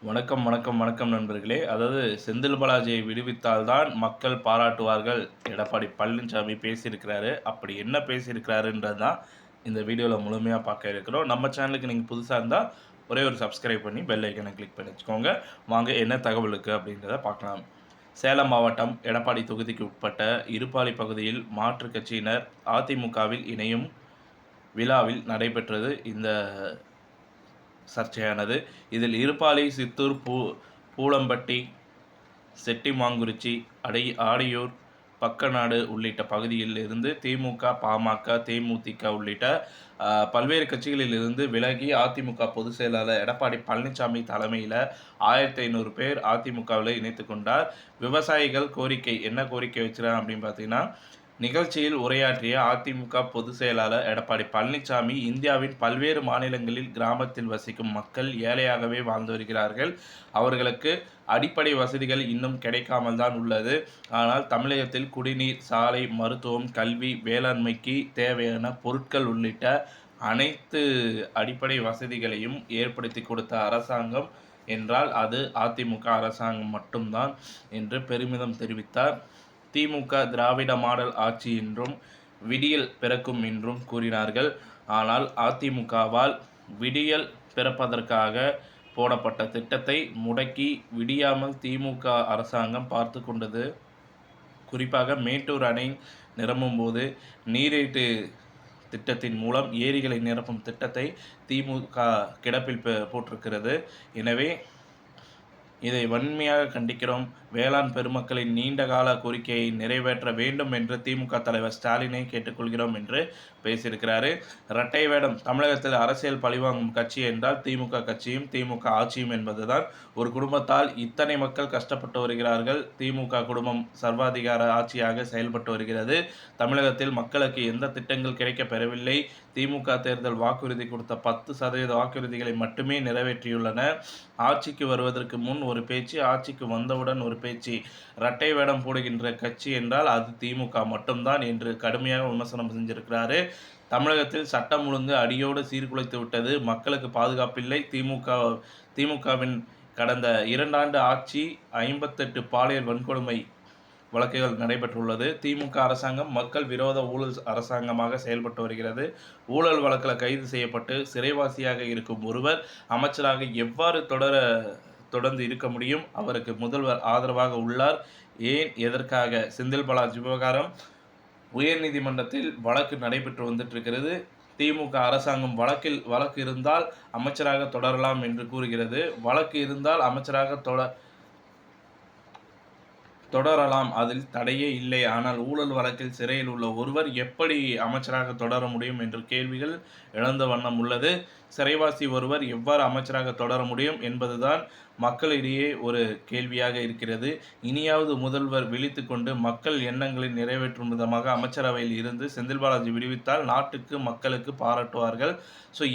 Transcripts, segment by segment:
வணக்கம், வணக்கம், வணக்கம் நண்பர்களே. அதாவது செந்தில் பாலாஜியை விடுவித்தால் தான் மக்கள் பாராட்டுவார்கள். எடப்பாடி பழனிசாமி பேசியிருக்கிறாரு. அப்படி என்ன பேசியிருக்கிறாருன்றது தான் இந்த வீடியோல முழுமையா பார்க்க இருக்கிறோம். நம்ம சேனலுக்கு நீங்க புதுசா இருந்தா ஒரே ஒரு சப்ஸ்கிரைப் பண்ணி பெல் ஐகானை கிளிக் பண்ணி வச்சுக்கோங்க. வாங்க என்ன தகவல் இருக்கு அப்படின்றத பார்க்கலாம். சேலம் மாவட்டம் எடப்பாடி தொகுதிக்கு உட்பட்ட இருப்பாளி பகுதியில் மாற்றுக் கட்சியினர் அதிமுகவில் இணையும் விழாவில் நடைபெற்றது இந்த சர்ச்சையானது. இதில் இருப்பாளி, சித்தூர், பூளம்பட்டி, செட்டிமாங்குறிச்சி, ஆடியூர், பக்கநாடு உள்ளிட்ட பகுதியில் இருந்து திமுக, பாமக, தேமுதிக உள்ளிட்ட பல்வேறு கட்சிகளில் இருந்து விலகி அதிமுக பொதுச் செயலாளர் எடப்பாடி பழனிசாமி தலைமையில் 1500 பேர் அதிமுகவில் இணைத்து கொண்டார். விவசாயிகள் கோரிக்கை என்ன கோரிக்கை வச்சுறாங்க அப்படின்னு பார்த்தீங்கன்னா, நிகழ்ச்சியில் உரையாற்றிய அதிமுக பொதுச் செயலாளர் எடப்பாடி பழனிசாமி, இந்தியாவின் பல்வேறு மாநிலங்களில் கிராமத்தில் வசிக்கும் மக்கள் ஏழையாகவே வாழ்ந்து வருகிறார்கள். அவர்களுக்கு அடிப்படை வசதிகள் இன்னும் கிடைக்காமல் தான் உள்ளது. ஆனால் தமிழகத்தில் குடிநீர், சாலை, மருத்துவம், கல்வி, வேளாண்மைக்கு தேவையான பொருட்கள் உள்ளிட்ட அனைத்து அடிப்படை வசதிகளையும் ஏற்படுத்தி கொடுத்த அரசாங்கம் என்றால் அது அதிமுக அரசாங்கம் மட்டும்தான் என்று பெருமிதம் தெரிவித்தார். திமுக திராவிட மாடல் ஆட்சி என்றும் விடியல் பிறக்கும் என்றும் கூறினார்கள். ஆனால் அதிமுகவால் விடியல் பிறப்பதற்காக போடப்பட்ட திட்டத்தை முடக்கி விடியாமல் திமுக அரசாங்கம் பார்த்து கொண்டது. குறிப்பாக மேட்டூர் அணை நிரம்பும் போது நீரேட்டு திட்டத்தின் மூலம் ஏரிகளை நிரப்பும் திட்டத்தை திமுக கிடப்பில் போட்டிருக்கிறது. எனவே இதை வன்மையாக கண்டிக்கிறோம். வேளாண் பெருமக்களின் நீண்டகால கோரிக்கையை நிறைவேற்ற வேண்டும் என்று திமுக தலைவர் ஸ்டாலினை கேட்டுக்கொள்கிறோம் என்று பேசியிருக்கிறாரு. இரட்டை வேடம். தமிழகத்தில் அரசியல் பழிவாங்கும் கட்சி என்றால் திமுக கட்சியும் திமுக ஆட்சியும் என்பதுதான். ஒரு குடும்பத்தால் இத்தனை மக்கள் கஷ்டப்பட்டு வருகிறார்கள். திமுக குடும்பம் சர்வாதிகார ஆட்சியாக செயல்பட்டு வருகிறது. தமிழகத்தில் மக்களுக்கு எந்த திட்டங்கள் கிடைக்கப் பெறவில்லை. திமுக தேர்தல் வாக்குறுதி கொடுத்த 10% வாக்குறுதிகளை மட்டுமே நிறைவேற்றியுள்ளன. ஆட்சிக்கு வருவதற்கு முன் ஒரு பேச்சு, ஆட்சிக்கு வந்தவுடன் ஒரு பேச்சு. இரட்டை வேடம் போடுகின்ற கட்சி என்றால் அது திமுக மட்டும்தான் என்று கடுமையாக விமர்சனம் செஞ்சிருக்கிறாரு. தமிழகத்தில் சட்டம் ஒழுங்கு அடியோடு சீர்குலைத்து விட்டது. மக்களுக்கு பாதுகாப்பில்லை. திமுகவின் கடந்த 2 ஆண்டு ஆட்சி 58 பாலியல் வன்கொடுமை வழக்குகள் நடைபெற்றுள்ளது. திமுக அரசாங்கம் மக்கள் விரோத ஊழல் அரசாங்கமாக செயல்பட்டு வருகிறது. ஊழல் வழக்கில் கைது செய்யப்பட்டு சிறைவாசியாக இருக்கும் ஒருவர் அமைச்சராக எவ்வாறு தொடர்ந்து இருக்க முடியும்? அவருக்கு முதல்வர் ஆதரவாக உள்ளார். ஏன், எதற்காக? செந்தில் பாலாஜி விவகாரம் உயர்நீதிமன்றத்தில் வழக்கு நடைபெற்று வந்துட்டு இருக்கிறது. திமுக அரசாங்கம் வழக்கு இருந்தால் அமைச்சராக தொடரலாம் என்று கூறுகிறது. வழக்கு இருந்தால் அமைச்சராக தொடரலாம், அதில் தடையே இல்லை. ஆனால் ஊழல் வழக்கில் சிறையில் உள்ள ஒருவர் எப்படி அமைச்சராக தொடர முடியும் என்ற கேள்விகள் எழுந்த வண்ணம் உள்ளது. சிறைவாசி ஒருவர் எவ்வாறு அமைச்சராக தொடர முடியும் என்பதுதான் மக்களிடையே ஒரு கேள்வியாக இருக்கிறது. இனியாவது முதல்வர் விழித்து கொண்டு மக்கள் எண்ணங்களை நிறைவேற்றும் விதமாக அமைச்சரவையில் இருந்து செந்தில் பாலாஜி விடுவித்தால் நாட்டுக்கு மக்களுக்கு பாராட்டுவார்கள்.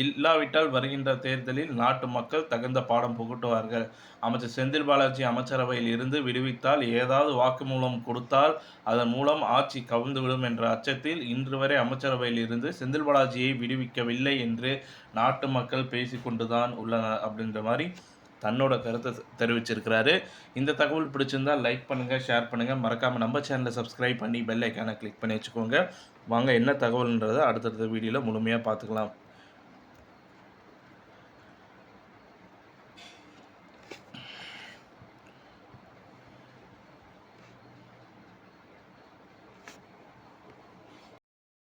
இல்லாவிட்டால் வருகின்ற தேர்தலில் நாட்டு மக்கள் தகுந்த பாடம் புகட்டுவார்கள். அமைச்சர் செந்தில் பாலாஜி அமைச்சரவையில் இருந்து விடுவித்தால் ஏதாவது வாக்குமூலம் கொடுத்தால் அதன் மூலம் ஆட்சி கவிழ்ந்துவிடும் என்ற அச்சத்தில் இன்று வரை அமைச்சரவையில் இருந்து செந்தில் பாலாஜியை விடுவிக்கவில்லை என்று நாட்டு மக்கள் பேசிக்கொண்டுதான் உள்ளனர் அப்படின்ற மாதிரி தன்னோட கருத்தை தெரிவிச்சிருக்கிறாரு. இந்த தகவல் பிடிச்சிருந்தால் லைக் பண்ணுங்கள், ஷேர் பண்ணுங்கள். மறக்காமல் நம்ம சேனலை சப்ஸ்கிரைப் பண்ணி பெல் ஐக்கானை கிளிக் பண்ணி வச்சுக்கோங்க. வாங்க என்ன தகவல்ன்றதை அடுத்தடுத்த வீடியோவில் முழுமையாக பார்த்துக்கலாம்.